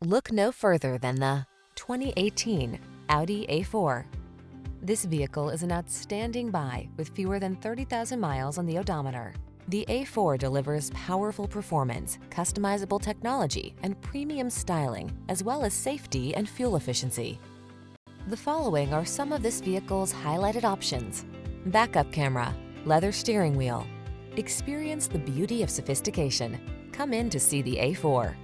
Look no further than the 2018 Audi A4. This vehicle is an outstanding buy with fewer than 30,000 miles on the odometer. The A4 delivers powerful performance, customizable technology, and premium styling, as well as safety and fuel efficiency. The following are some of this vehicle's highlighted options: backup camera, leather steering wheel. Experience the beauty of sophistication. Come in to see the A4.